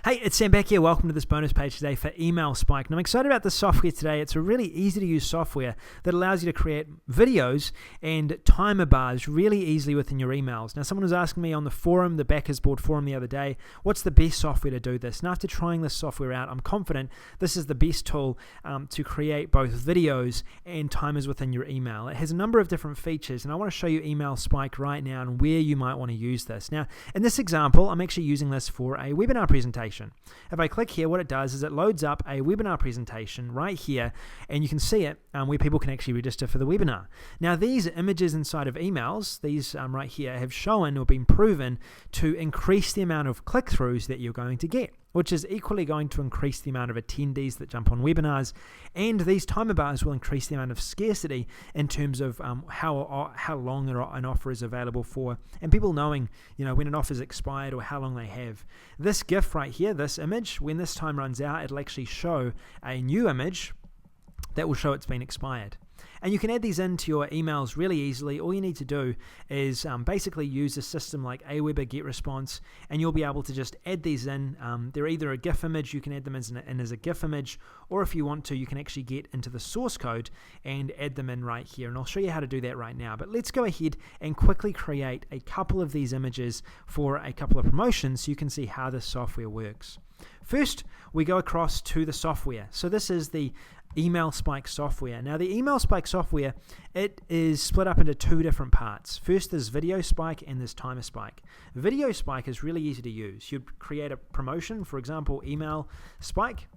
Hey, it's Sam back here. Welcome to this bonus page today for Email Spike. And I'm excited about this software today. It's a really easy to use software that allows you to create videos and timer bars really easily within your emails. Now, someone was asking me on the forum, the Backers Board forum the other day, what's the best software to do this? And after trying this software out, I'm confident this is the best tool to create both videos and timers within your email. It has a number of different features, and I want to show you Email Spike right now and where you might want to use this. Now, in this example, I'm actually using this for a webinar presentation. If I click here, what it does is it loads up a webinar presentation right here, and you can see it where people can actually register for the webinar. Now, these images inside of emails, these right here, have shown or been proven to increase the amount of click-throughs that you're going to get, which is equally going to increase the amount of attendees that jump on webinars, and these timer bars will increase the amount of scarcity in terms of how long an offer is available for, and people knowing, when an offer is expired or how long they have. This GIF right here, this image, when this time runs out, it'll actually show a new image that will show it's been expired. And you can add these into your emails really easily. All you need to do is basically use a system like Aweber GetResponse, and you'll be able to just add these in. They're either a GIF image, you can add them as a GIF image, or if you want to, you can actually get into the source code and add them in right here. And I'll show you how to do that right now. But let's go ahead and quickly create a couple of these images for a couple of promotions so you can see how this software works. First, we go across to the software. So this is the Email Spike software. Now, the Email Spike software, it is split up into two different parts. First, there's Video Spike and there's Timer Spike. Video Spike is really easy to use. You'd create a promotion, for example, Email Spike,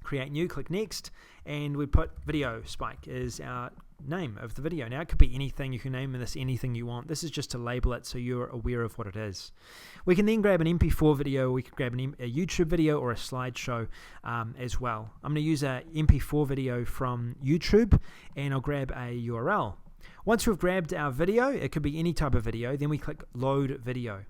create new, click next, and we put Video Spike is our name of the video. Now, it could be anything. You can name this anything you want. This is just to label it so you're aware of what it is. We can then grab an MP4 video, we could grab a YouTube video or a slideshow as well. I'm going to use a MP4 video from YouTube, and I'll grab a URL. Once we've grabbed our video, it could be any type of video, then we click Load Video.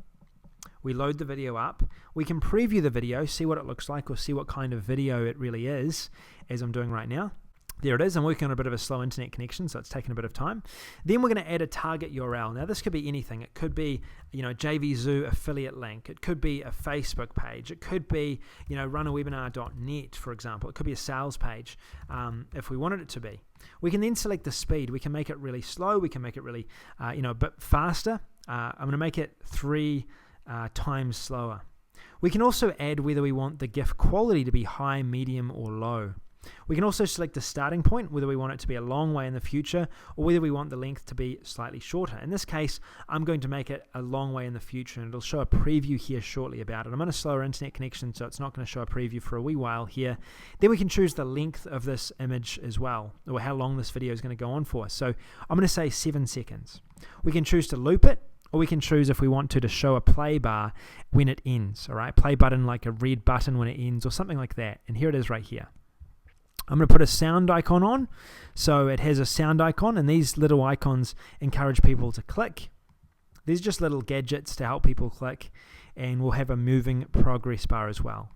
We load the video up. We can preview the video, see what it looks like, or see what kind of video it really is, as I'm doing right now. There it is. I'm working on a bit of a slow internet connection, so it's taking a bit of time. Then we're going to add a target URL. Now, this could be anything. It could be, JVZoo affiliate link. It could be a Facebook page. It could be, runawebinar.net, for example. It could be a sales page, if we wanted it to be. We can then select the speed. We can make it really slow. We can make it really, a bit faster. I'm going to make it 3 times slower. We can also add whether we want the GIF quality to be high, medium, or low. We can also select the starting point, whether we want it to be a long way in the future or whether we want the length to be slightly shorter. In this case, I'm going to make it a long way in the future, and it'll show a preview here shortly about it. I'm on a slower internet connection, so it's not going to show a preview for a wee while here. Then we can choose the length of this image as well, or how long this video is going to go on for. So I'm going to say 7 seconds. We can choose to loop it, or we can choose, if we want to show a play bar when it ends. All right, play button like a red button when it ends, or something like that. And here it is right here. I'm going to put a sound icon on, so it has a sound icon, and these little icons encourage people to click. These are just little gadgets to help people click, and we'll have a moving progress bar as well.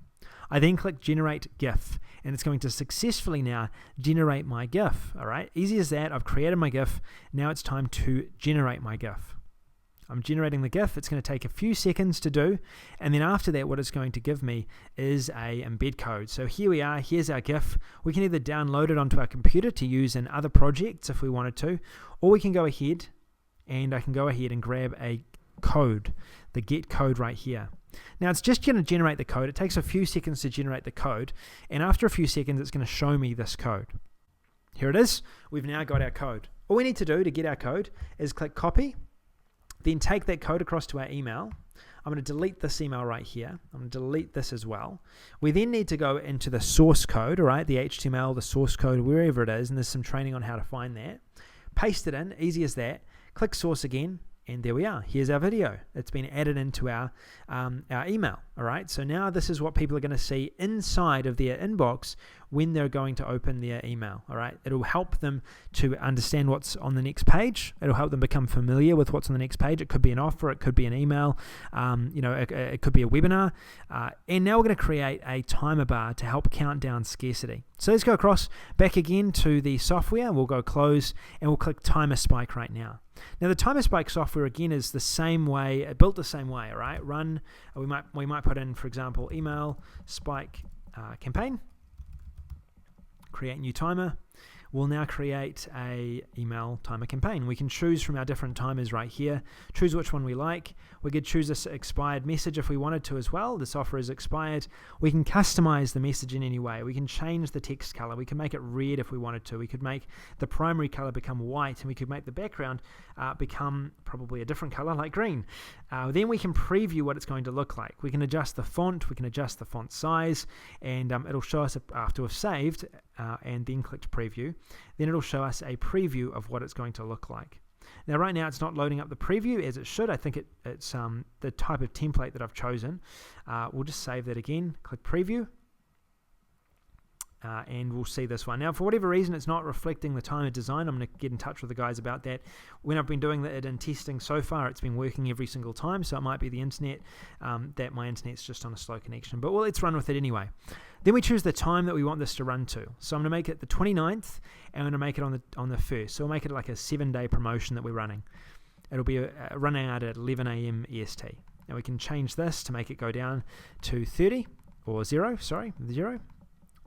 I then click Generate GIF, and it's going to successfully now generate my GIF. All right, easy as that. I've created my GIF. Now it's time to generate my GIF. I'm generating the GIF. It's going to take a few seconds to do, and then after that, what it's going to give me is a embed code. So here we are. Here's our GIF. We can either download it onto our computer to use in other projects if we wanted to, or we can go ahead, and I can go ahead and grab a code, the get code right here. Now, it's just going to generate the code. It takes a few seconds to generate the code, and after a few seconds, it's going to show me this code. Here it is. We've now got our code. All we need to do to get our code is click Copy, then take that code across to our email. I'm going to delete this email right here. I'm going to delete this as well. We then need to go into the source code, all right, the HTML, the source code, wherever it is, and there's some training on how to find that. Paste it in, easy as that. Click source again, and there we are. Here's our video. It's been added into our email, all right? So now this is what people are going to see inside of their inbox when they're going to open their email. All right, it'll help them to understand what's on the next page. It'll help them become familiar with what's on the next page. It could be an offer, it could be an email, it could be a webinar. And now we're going to create a timer bar to help count down scarcity. So let's go back again to the software. We'll go close and we'll click Timer Spike right now. Now the Timer Spike software again is the same way, built the same way, all right? We might put in, for example, email spike campaign, create new timer. We'll now create a email timer campaign. We can choose from our different timers right here, choose which one we like. We could choose this expired message if we wanted to as well. This offer is expired. We can customize the message in any way. We can change the text color. We can make it red if we wanted to. We could make the primary color become white, and we could make the background become probably a different color like green. Then we can preview what it's going to look like. We can adjust the font, we can adjust the font size, and it'll show us after we've saved and then clicked preview. Then it'll show us a preview of what it's going to look like. Now right now it's not loading up the preview as it should. I think it's the type of template that I've chosen. We'll just save that again, click preview, and we'll see this one. Now for whatever reason it's not reflecting the timer design. I'm going to get in touch with the guys about that. When I've been doing it in testing so far, it's been working every single time, so it might be the internet, that my internet's just on a slow connection. But well, let's run with it anyway. Then we choose the time that we want this to run to. So I'm going to make it the 29th, and I'm going to make it on the 1st. So we'll make it like a 7-day promotion that we're running. It'll be running out at 11 a.m. EST. Now we can change this to make it go down to 0,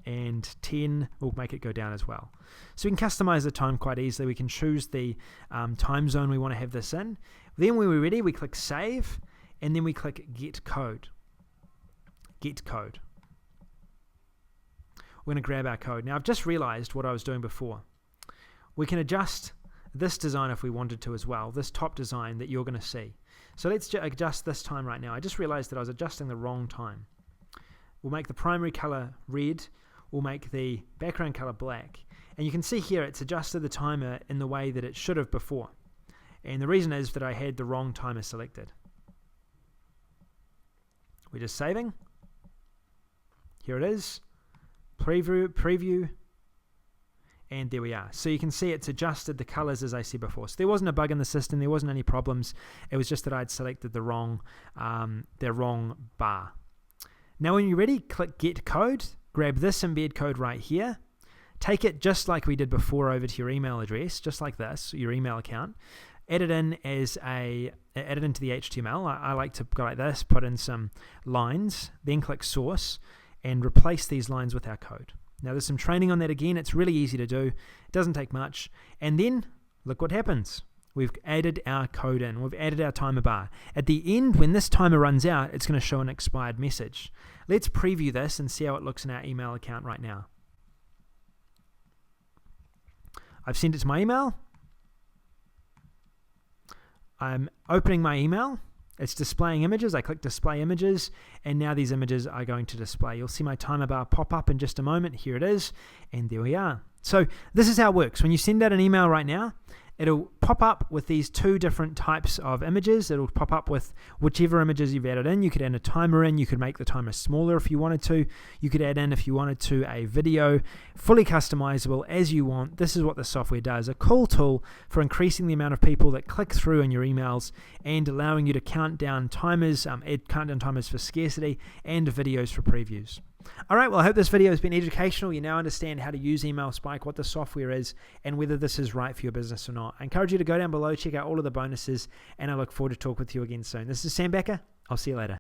and 10 will make it go down as well. So we can customize the time quite easily. We can choose the time zone we want to have this in. Then when we're ready, we click save, and then we click get code. Get code. We're going to grab our code. Now I've just realized what I was doing before. We can adjust this design if we wanted to as well, this top design that you're going to see. So let's adjust this time right now. I just realized that I was adjusting the wrong time. We'll make the primary color red. We'll make the background color black. And you can see here it's adjusted the timer in the way that it should have before. And the reason is that I had the wrong timer selected. We're just saving. Here it is. Preview, and there we are. So you can see it's adjusted the colors as I said before. So there wasn't a bug in the system, there wasn't any problems. It was just that I'd selected the wrong bar. Now when you're ready, click get code, grab this embed code right here, take it just like we did before over to your email address, just like this, your email account, add it in add it into the HTML. I like to go like this, put in some lines, then click source, and replace these lines with our code. Now there's some training on that again. It's really easy to do. It doesn't take much. And then look what happens. We've added our code in. We've added our timer bar. At the end, when this timer runs out, it's going to show an expired message. Let's preview this and see how it looks in our email account right now. I've sent it to my email. I'm opening my email. It's displaying images. I click display images, and now these images are going to display. You'll see my timer bar pop up in just a moment. Here it is, and there we are. So this is how it works. When you send out an email right now, it'll pop up with these two different types of images. It'll pop up with whichever images you've added in. You could add a timer in. You could make the timer smaller if you wanted to. You could add in, if you wanted to, a video, fully customizable as you want. This is what the software does. A cool tool for increasing the amount of people that click through in your emails and allowing you to count down timers, add countdown timers for scarcity and videos for previews. All right, well, I hope this video has been educational. You now understand how to use Email Spike, what the software is, and whether this is right for your business or not. I encourage you to go down below, check out all of the bonuses, and I look forward to talking with you again soon. This is Sam Becker. I'll see you later.